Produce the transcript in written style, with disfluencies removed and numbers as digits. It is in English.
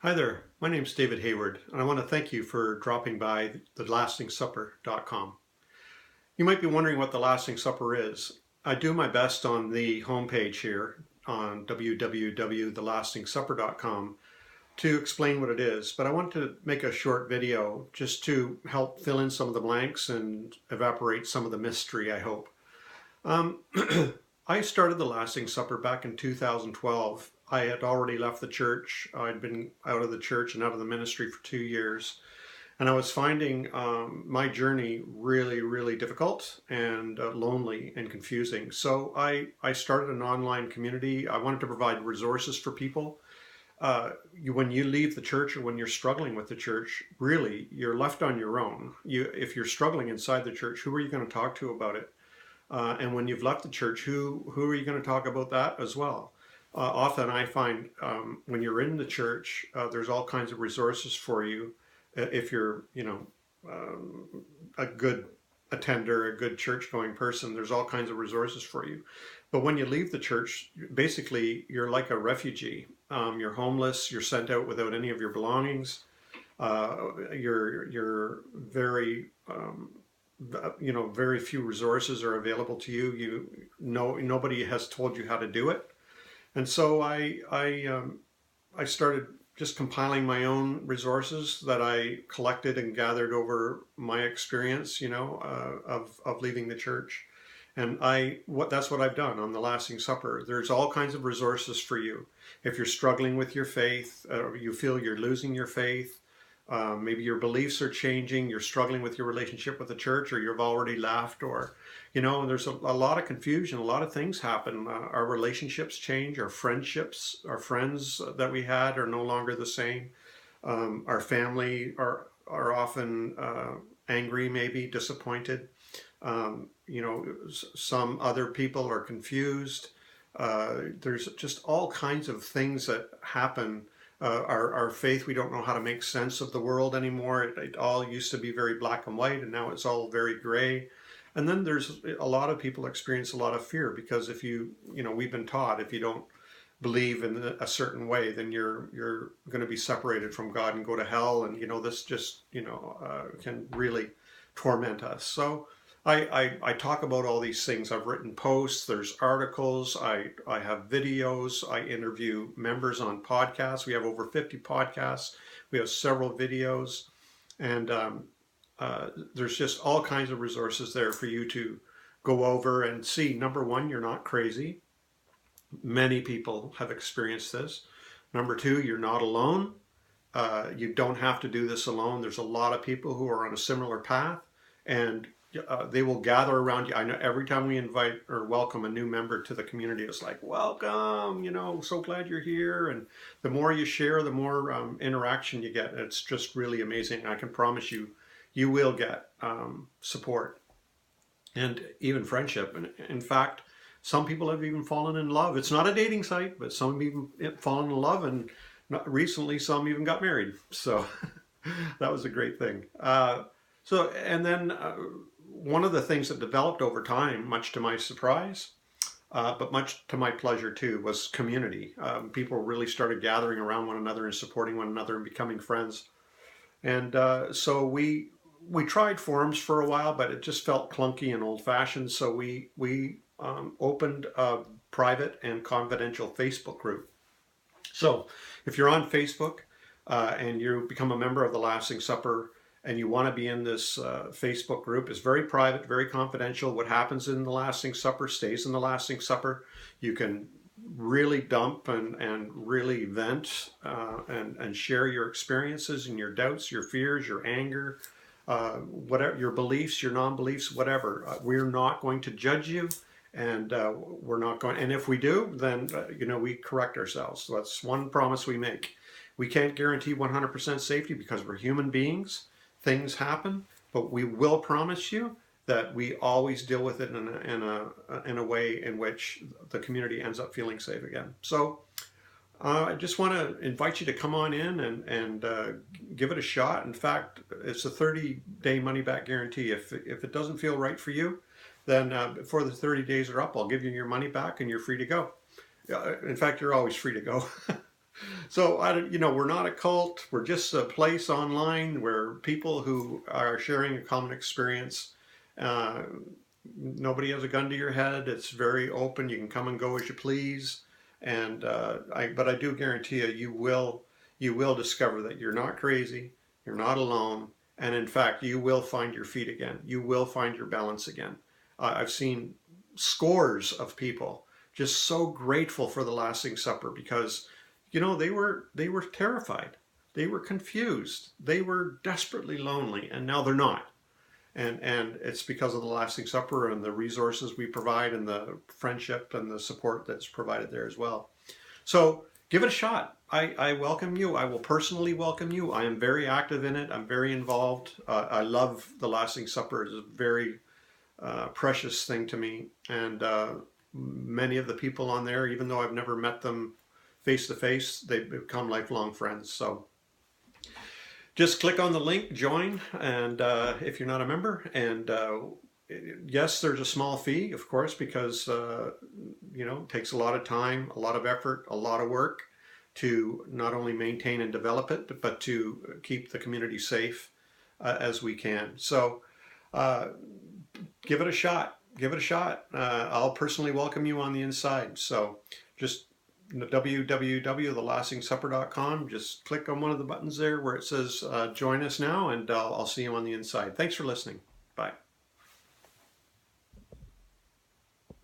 Hi there, my name's David Hayward, and I want to thank you for dropping by thelasting.supper.com. You might be wondering what the Lasting Supper is. I do my best on the homepage here on www.thelasting.supper.com to explain what it is, but I want to make a short video just to help fill in some of the blanks and evaporate some of the mystery, I hope. Um, I started the Lasting Supper back in 2012. I had already left the church. I'd been out of the church and out of the ministry for 2 years. And I was finding my journey really, really difficult and lonely and confusing. So I started an online community. I wanted to provide resources for people. When you leave the church or when you're struggling with the church, really, you're left on your own. If you're struggling inside the church, who are you going to talk to about it? And when you've left the church, who are you going to talk about that as well? Often I find when you're in the church, there's all kinds of resources for you if you're, a good attender, a good church going person. There's all kinds of resources for you. But when you leave the church, basically you're like a refugee. You're homeless. You're sent out without any of your belongings. You're very very few resources are available to you. Nobody has told you how to do it, and so I started just compiling my own resources that I collected and gathered over my experience, of leaving the church. And that's what I've done on the Lasting Supper. There's all kinds of resources for you. If you're struggling with your faith, you feel you're losing your faith, maybe your beliefs are changing, you're struggling with your relationship with the church, or you've already left, or, there's a lot of confusion, a lot of things happen. Our relationships change, our friendships, our friends that we had are no longer the same. Our family are often angry, maybe disappointed. Some other people are confused. There's just all kinds of things that happen. Our faith, we don't know how to make sense of the world anymore. It all used to be very black and white, and now it's all very gray. And then there's a lot of people experience a lot of fear because if we've been taught if you don't believe in a certain way, then you're going to be separated from God and go to hell. And this just can really torment us. So I talk about all these things. I've written posts, there's articles, I have videos, I interview members on podcasts. We have over 50 podcasts, we have several videos, and there's just all kinds of resources there for you to go over and see. Number one, you're not crazy. Many people have experienced this. Number two, you're not alone. You don't have to do this alone. There's a lot of people who are on a similar path, and they will gather around you. I know every time we invite or welcome a new member to the community, it's like, welcome, so glad you're here. And the more you share, the more interaction you get. It's just really amazing. I can promise you, you will get support and even friendship. And in fact, some people have even fallen in love. It's not a dating site, but some have even fallen in love, and recently some even got married. So that was a great thing. And then one of the things that developed over time, much to my surprise, but much to my pleasure too, was community. People really started gathering around one another and supporting one another and becoming friends. And so we tried forums for a while, but it just felt clunky and old-fashioned. So we opened a private and confidential Facebook group. So if you're on Facebook and you become a member of the Lasting Supper and you want to be in this Facebook group, it's very private, very confidential. What happens in the Lasting Supper stays in the Lasting Supper. You can really dump and really vent and share your experiences and your doubts, your fears, your anger, whatever, your beliefs, your non-beliefs, whatever. We're not going to judge you. And we're not going, and if we do, then, we correct ourselves. So that's one promise we make. We can't guarantee 100% safety because we're human beings. Things happen, but we will promise you that we always deal with it in a way in which the community ends up feeling safe again. So I just want to invite you to come on in and give it a shot. In fact, it's a 30-day money-back guarantee. If it doesn't feel right for you, then before the 30 days are up, I'll give you your money back and you're free to go. In fact, you're always free to go. So we're not a cult. We're just a place online where people who are sharing a common experience. Uh, Nobody has a gun to your head. It's very open. You can come and go as you please. And but I do guarantee you, you will discover that you're not crazy. You're not alone. And in fact, you will find your feet again. You will find your balance again. I've seen scores of people just so grateful for the Lasting Supper because they were terrified, they were confused, they were desperately lonely, and now they're not. And it's because of the Lasting Supper and the resources we provide and the friendship and the support that's provided there as well. So give it a shot. I welcome you. I will personally welcome you. I am very active in it. I'm very involved. I love the Lasting Supper. It's a very precious thing to me. And many of the people on there, even though I've never met them face to face, they've become lifelong friends. So just click on the link, join, and if you're not a member, and yes, there's a small fee, of course, because it takes a lot of time, a lot of effort, a lot of work to not only maintain and develop it, but to keep the community safe as we can. So uh, give it a shot. Give it a shot. I'll personally welcome you on the inside. So just www.thelastingsupper.com. Just click on one of the buttons there where it says join us now, and I'll see you on the inside. Thanks for listening. Bye.